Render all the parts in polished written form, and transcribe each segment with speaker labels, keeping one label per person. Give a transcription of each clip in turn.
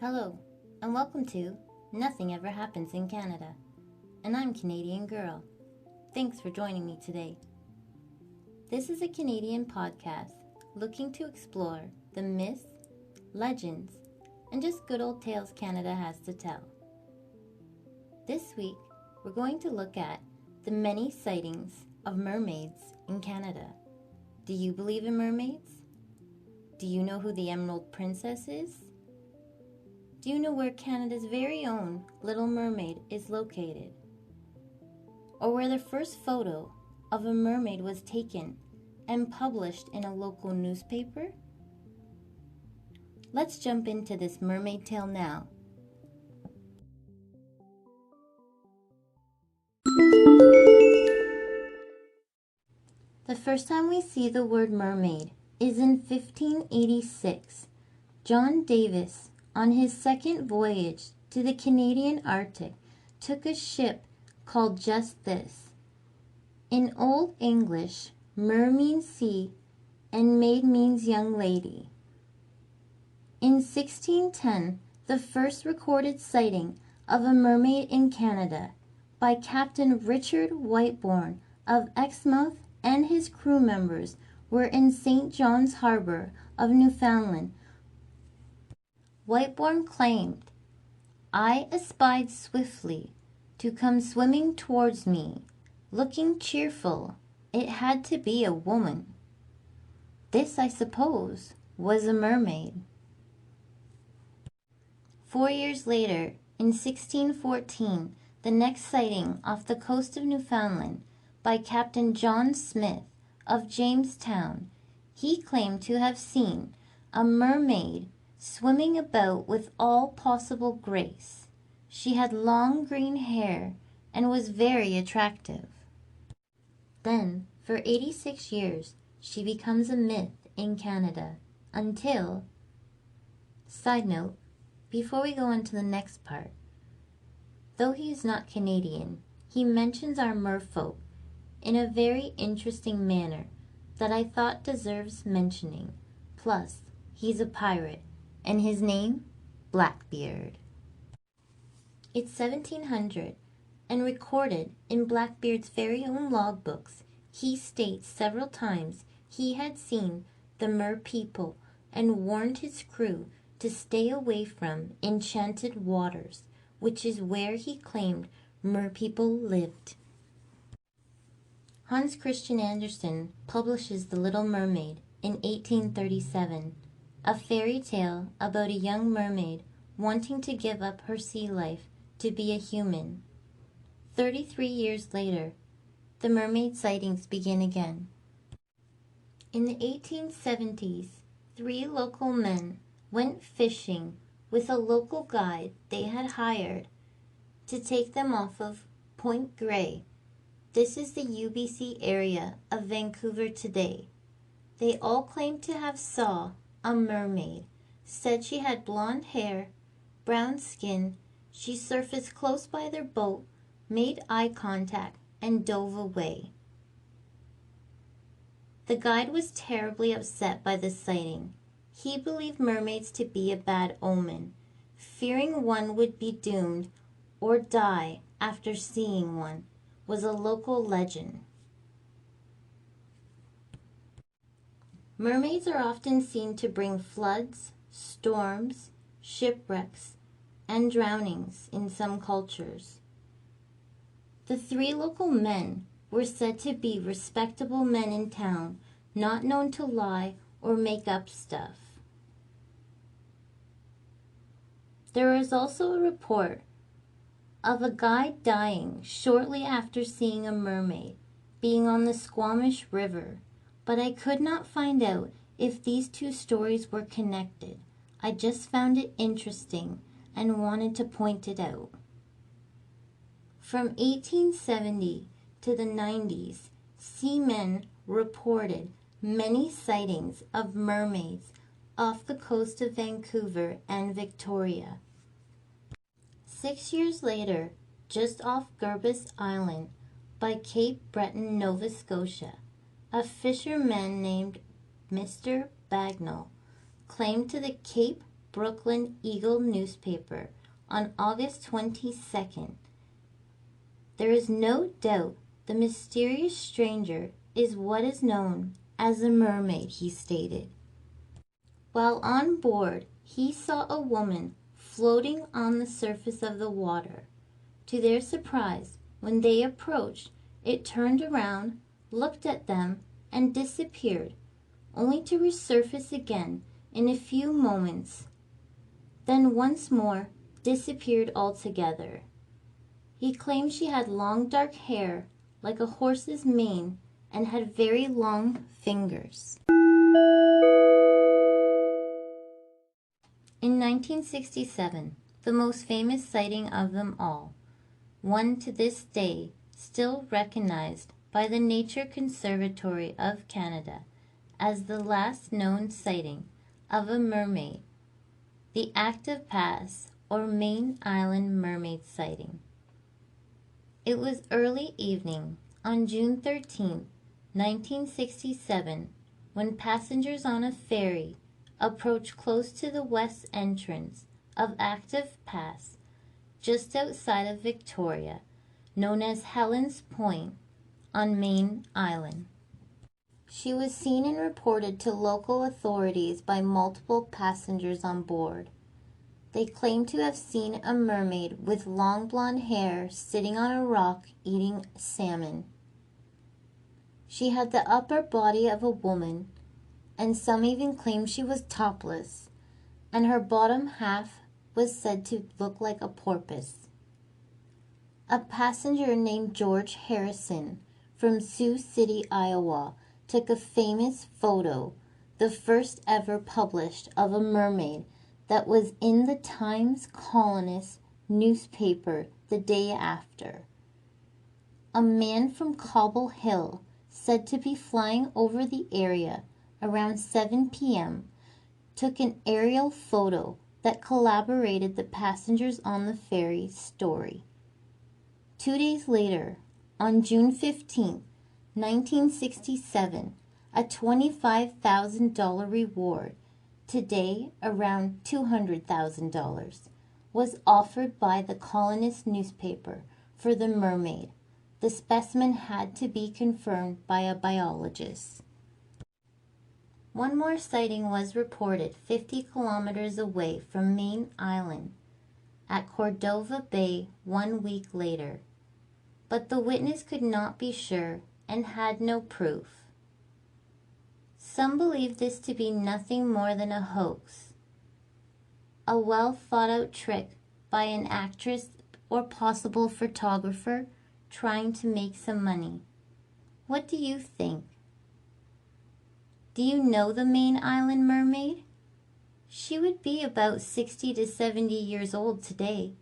Speaker 1: Hello, and welcome to Nothing Ever Happens in Canada. And I'm Canadian Girl. Thanks for joining me today. This is a Canadian podcast looking to explore the myths, legends, and just good old tales Canada has to tell. This week, we're going to look at the many sightings of mermaids in Canada. Do you believe in mermaids? Do you know who the Emerald Princess is? Do you know where Canada's very own Little Mermaid is located? Or where the first photo of a mermaid was taken and published in a local newspaper? Let's jump into this mermaid tale now. The first time we see the word mermaid is in 1586. John Davis, on his second voyage to the Canadian Arctic, took a ship called just this. In Old English, mer means sea and maid means young lady. In 1610, the first recorded sighting of a mermaid in Canada by Captain Richard Whiteborn of Exmouth and his crew members were in St. John's Harbor of Newfoundland. Whiteborn claimed, "I espied swiftly to come swimming towards me, looking cheerful. It had to be a woman. This, I suppose, was a mermaid." 4 years later, in 1614, the next sighting off the coast of Newfoundland by Captain John Smith of Jamestown, he claimed to have seen a mermaid swimming about with all possible grace. She had long green hair and was very attractive. Then, for 86 years, she becomes a myth in Canada until... Side note, before we go on to the next part, though he is not Canadian, he mentions our merfolk in a very interesting manner that I thought deserves mentioning. Plus, he's a pirate, and his name, Blackbeard. It's 1700, and recorded in Blackbeard's very own logbooks, he states several times he had seen the mer people and warned his crew to stay away from enchanted waters, which is where he claimed mer people lived. Hans Christian Andersen publishes The Little Mermaid in 1837, a fairy tale about a young mermaid wanting to give up her sea life to be a human. 33 years later, the mermaid sightings begin again. In the 1870s, 3 local men went fishing with a local guide they had hired to take them off of Point Grey. This is the UBC area of Vancouver today. They all claimed to have saw a mermaid, said she had blonde hair, brown skin. She surfaced close by their boat, made eye contact, and dove away. The guide was terribly upset by this sighting. He believed mermaids to be a bad omen, fearing one would be doomed or die after seeing one, was a local legend. Mermaids are often seen to bring floods, storms, shipwrecks, and drownings in some cultures. The 3 local men were said to be respectable men in town, not known to lie or make up stuff. There is also a report of a guy dying shortly after seeing a mermaid, being on the Squamish River, but I could not find out if these 2 stories were connected. I just found it interesting and wanted to point it out. From 1870 to the 90s, seamen reported many sightings of mermaids off the coast of Vancouver and Victoria. 6 years later, just off Gurbis Island by Cape Breton, Nova Scotia, a fisherman named Mr. Bagnall claimed to the Cape Brooklyn Eagle newspaper on August 22nd. There is no doubt the mysterious stranger is what is known as a mermaid, he stated. While on board, he saw a woman floating on the surface of the water. To their surprise, when they approached, it turned around, looked at them, and disappeared, only to resurface again in a few moments, then once more disappeared altogether. He claimed she had long dark hair like a horse's mane and had very long fingers. In 1967, the most famous sighting of them all, one to this day still recognized by the Nature Conservatory of Canada as the last known sighting of a mermaid, the Active Pass or Main Island mermaid sighting. It was early evening on June 13, 1967, when passengers on a ferry approached close to the west entrance of Active Pass, just outside of Victoria, known as Helen's Point, on Main Island. She was seen and reported to local authorities by multiple passengers on board. They claimed to have seen a mermaid with long blonde hair sitting on a rock eating salmon. She had the upper body of a woman, and some even claimed she was topless, and her bottom half was said to look like a porpoise. A passenger named George Harrison from Sioux City, Iowa, took a famous photo, the first ever published, of a mermaid that was in the Times Colonist newspaper the day after. A man from Cobble Hill, said to be flying over the area around 7 p.m., took an aerial photo that corroborated the passengers on the ferry's story. 2 days later, on June 15, 1967, a $25,000 reward, today around $200,000, was offered by the Colonist newspaper for the mermaid. The specimen had to be confirmed by a biologist. One more sighting was reported 50 kilometers away from Main Island at Cordova Bay 1 week later, but the witness could not be sure and had no proof. Some believe this to be nothing more than a hoax, a well thought out trick by an actress or possible photographer trying to make some money. What do you think? Do you know the Main Island mermaid? She would be about 60 to 70 years old today.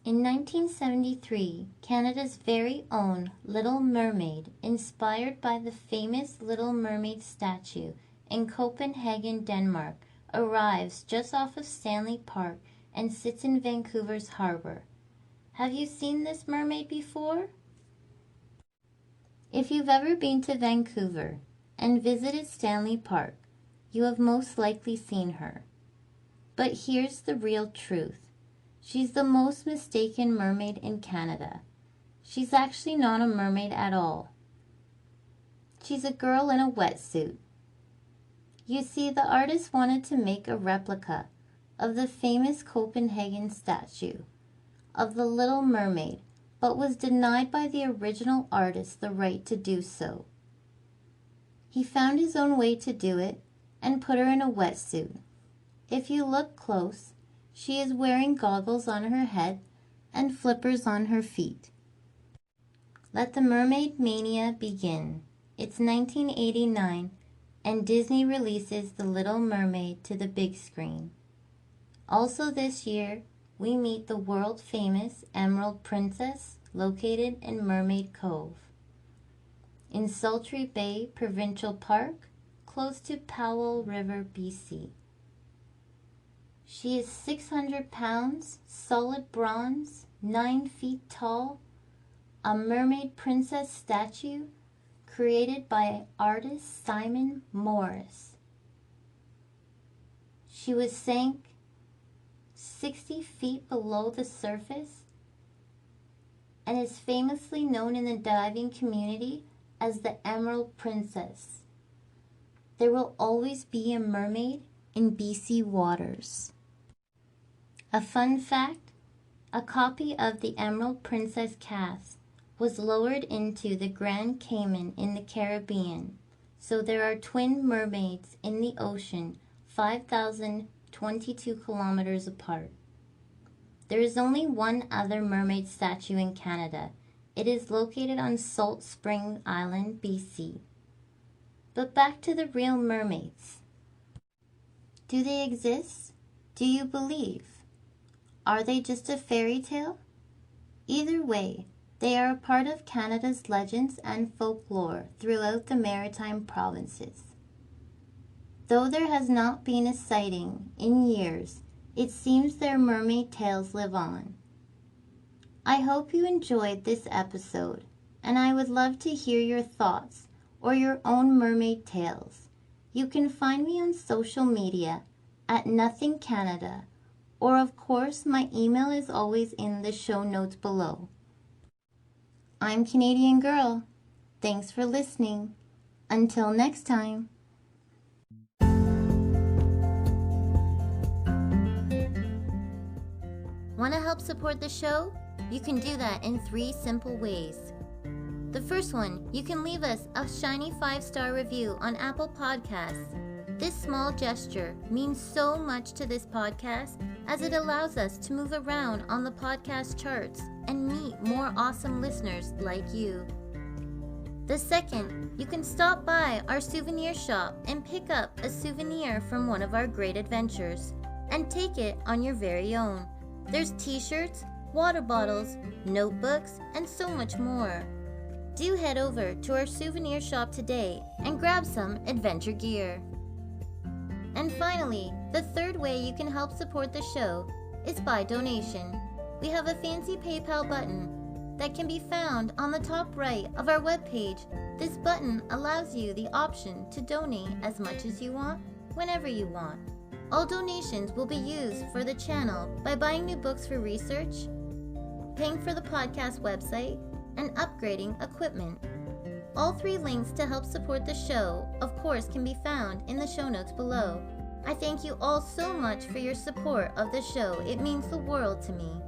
Speaker 1: In 1973, Canada's very own Little Mermaid, inspired by the famous Little Mermaid statue in Copenhagen, Denmark, arrives just off of Stanley Park and sits in Vancouver's harbor. Have you seen this mermaid before? If you've ever been to Vancouver and visited Stanley Park, you have most likely seen her. But here's the real truth. She's the most mistaken mermaid in Canada. She's actually not a mermaid at all. She's a girl in a wetsuit. You see, the artist wanted to make a replica of the famous Copenhagen statue of the Little Mermaid, but was denied by the original artist the right to do so. He found his own way to do it and put her in a wetsuit. If you look close, she is wearing goggles on her head and flippers on her feet. Let the mermaid mania begin. It's 1989 and Disney releases The Little Mermaid to the big screen. Also this year, we meet the world-famous Emerald Princess located in Mermaid Cove, in Sultry Bay Provincial Park, close to Powell River, BC. She is 600 pounds, solid bronze, 9 feet tall, a mermaid princess statue created by artist Simon Morris. She was sank 60 feet below the surface and is famously known in the diving community as the Emerald Princess. There will always be a mermaid in BC waters. A fun fact, a copy of the Emerald Princess cast was lowered into the Grand Cayman in the Caribbean, so there are twin mermaids in the ocean 5,022 kilometers apart. There is only one other mermaid statue in Canada. It is located on Salt Spring Island, BC. But back to the real mermaids. Do they exist? Do you believe? Are they just a fairy tale? Either way, they are a part of Canada's legends and folklore throughout the maritime provinces. Though there has not been a sighting in years, it seems their mermaid tales live on. I hope you enjoyed this episode, and I would love to hear your thoughts or your own mermaid tales. You can find me on social media at Nothing Canada, or of course my email is always in the show notes below. I'm Canadian Girl. Thanks for listening. Until next time. Want to help support the show? You can do that in 3 simple ways. The first one, you can leave us a shiny 5-star review on Apple Podcasts. This small gesture means so much to this podcast as it allows us to move around on the podcast charts and meet more awesome listeners like you. The second, you can stop by our souvenir shop and pick up a souvenir from one of our great adventures and take it on your very own. There's t-shirts, water bottles, notebooks, and so much more. Do head over to our souvenir shop today and grab some adventure gear. And finally, the third way you can help support the show is by donation. We have a fancy PayPal button that can be found on the top right of our webpage. This button allows you the option to donate as much as you want, whenever you want. All donations will be used for the channel by buying new books for research, paying for the podcast website, and upgrading equipment. All 3 links to help support the show, of course, can be found in the show notes below. I thank you all so much for your support of the show. It means the world to me.